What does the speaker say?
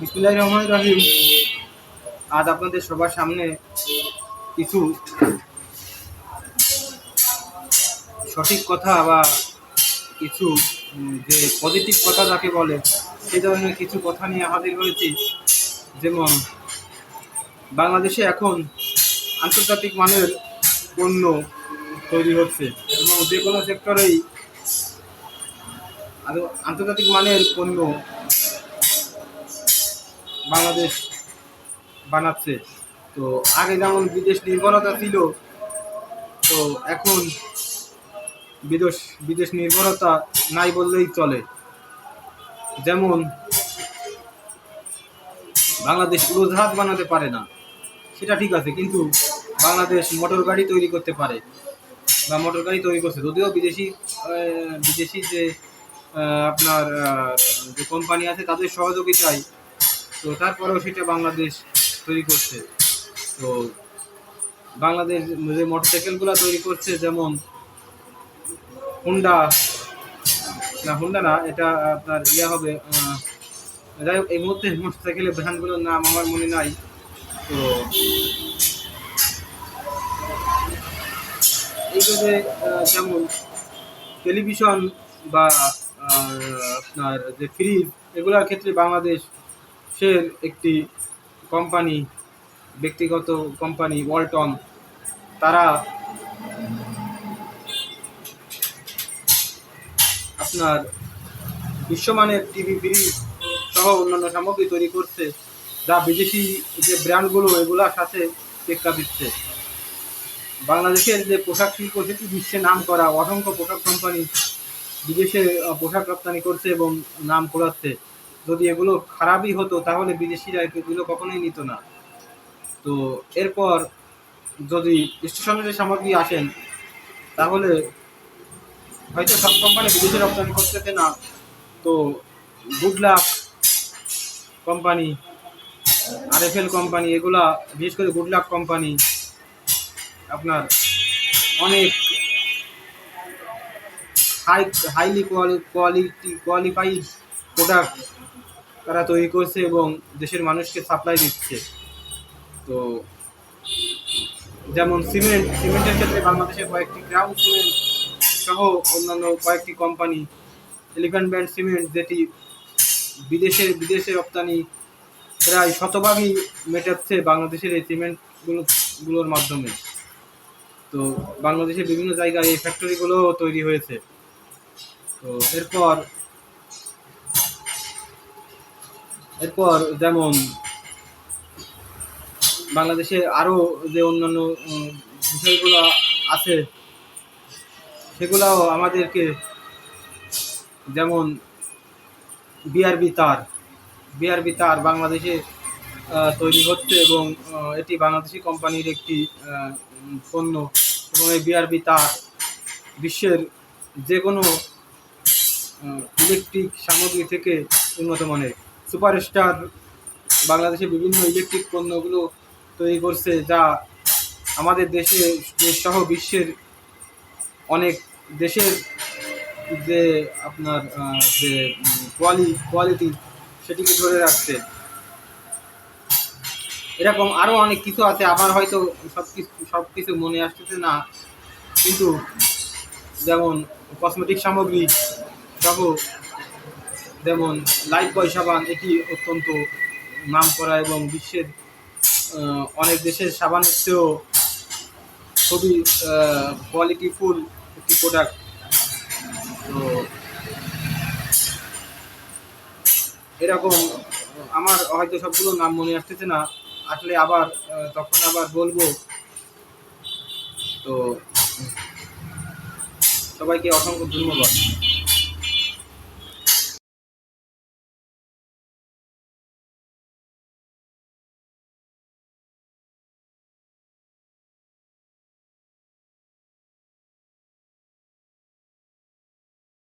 বিসমিল্লাহির রহমানির রহিম। আজ আপনাদের সবার সামনে কিছু সঠিক কথা বা কিছু যে পজিটিভ কথা যাকে বলে সেই ধরনের কিছু কথা নিয়ে হাজির হয়েছি। যেমন বাংলাদেশে এখন আন্তর্জাতিক মানের পণ্য তৈরি হচ্ছে এবং যে কোনো সেক্টরেই আন্তর্জাতিক মানের পণ্য বাংলাদেশ বানাচ্ছে। তো আগে যেমন বিদেশ নির্ভরতা ছিল, তো এখন বিদেশ বিদেশ নির্ভরতা নাই বললেই চলে। যেমন বাংলাদেশ উড়োজাহাজ বানাতে পারে না, সেটা ঠিক আছে, কিন্তু বাংলাদেশ মোটর গাড়ি তৈরি করতে পারে বা মোটর গাড়ি তৈরি করছে। যদিও বিদেশি বিদেশি যে আপনার যে কোম্পানি আছে তাদের সহযোগিতায়, তো তারপরেও সেটা বাংলাদেশ তৈরি করছে। তো বাংলাদেশ যে মোটরসাইকেলগুলো তৈরি করছে, যেমন হুন্ডা না, এটা আপনার হবে। যাই হোক, এই মুহূর্তে মোটরসাইকেলের ব্র্যান্ডগুলোর নাম আমার মনে নাই। তো এইভাবে যেমন টেলিভিশন বা আপনার যে ফ্রিজ, এগুলোর ক্ষেত্রে বাংলাদেশের একটি কোম্পানি, ব্যক্তিগত কোম্পানি ওয়ালটন, তারা আপনার বিশ্বমানের টিভি ফ্রিজ সহ অন্যান্য সামগ্রী তৈরি করছে, যা বিদেশি যে ব্র্যান্ডগুলো এগুলোর সাথে টেক্কা দিচ্ছে। বাংলাদেশের যে পোশাক শিল্প, সেটি বিশ্বে নাম করা। অসংখ্য পোশাক কোম্পানি বিদেশে পোশাক রপ্তানি করছে এবং নাম করাচ্ছে। যদি এগুলো খারাপই হতো তাহলে বিদেশিরা এগুলো কখনোই নিত না। তো এরপর যদি স্টেশনারি সামগ্রী আসেন, তাহলে হয়তো সব কোম্পানি বিদেশে রপ্তানি করতেছে না। তো গুডলাক কোম্পানি, আরএফএল কোম্পানি, এগুলা বিশেষ করে গুডলাক কোম্পানি আপনার অনেক হাইলি কোয়ালিফাইড প্রোডাক্ট তারা তৈরি করছে এবং দেশের মানুষকে সাপ্লাই দিচ্ছে। তো যেমন সিমেন্টের ক্ষেত্রে বাংলাদেশের কয়েকটি গ্রাউন্ড সিমেন্ট সহ অন্যান্য কয়েকটি কোম্পানি, এলিফ্যান্ট ব্যান্ড সিমেন্ট, যেটি বিদেশে রপ্তানি প্রায় শতভাগই মেটাচ্ছে বাংলাদেশের এই সিমেন্টগুলোর মাধ্যমে। তো বাংলাদেশের বিভিন্ন জায়গায় এই ফ্যাক্টরিগুলো তৈরি হয়েছে। তো এরপর যেমন বাংলাদেশে আরও যে অন্যান্য বিষয়গুলো আছে, সেগুলাও আমাদেরকে, যেমন বিআরবি তার বাংলাদেশে তৈরি হচ্ছে এবং এটি বাংলাদেশি কোম্পানির একটি পণ্য। এবং এই বিআরবি তার বিশ্বের যে কোনো ইলেকট্রিক সামগ্রী থেকে উন্নত মানের। সুপারস্টার বাংলাদেশে বিভিন্ন ইলেকট্রিক পণ্যগুলো তৈরি করছে, যা আমাদের দেশ সহ বিশ্বের অনেক দেশের যে আপনার যে কোয়ালিটি সেটিকে ধরে রাখছে। এরকম আরও অনেক কিছু আছে, আমার হয়তো সব কিছু মনে আসতেছে না, কিন্তু যেমন কসমেটিক সামগ্রী সহ, যেমন লাইফবয় সাবান, এটি অত্যন্ত নাম করা এবং বিশ্বের অনেক দেশের সাবানের চেয়েও খুবই কোয়ালিটিফুল একটি প্রোডাক্ট। তো এরকম আমার হয়তো সবগুলো নাম মনে আসতেছে না, আসলে আবার তখন আবার বলবো। তো সবাইকে অসংখ্য ধন্যবাদ।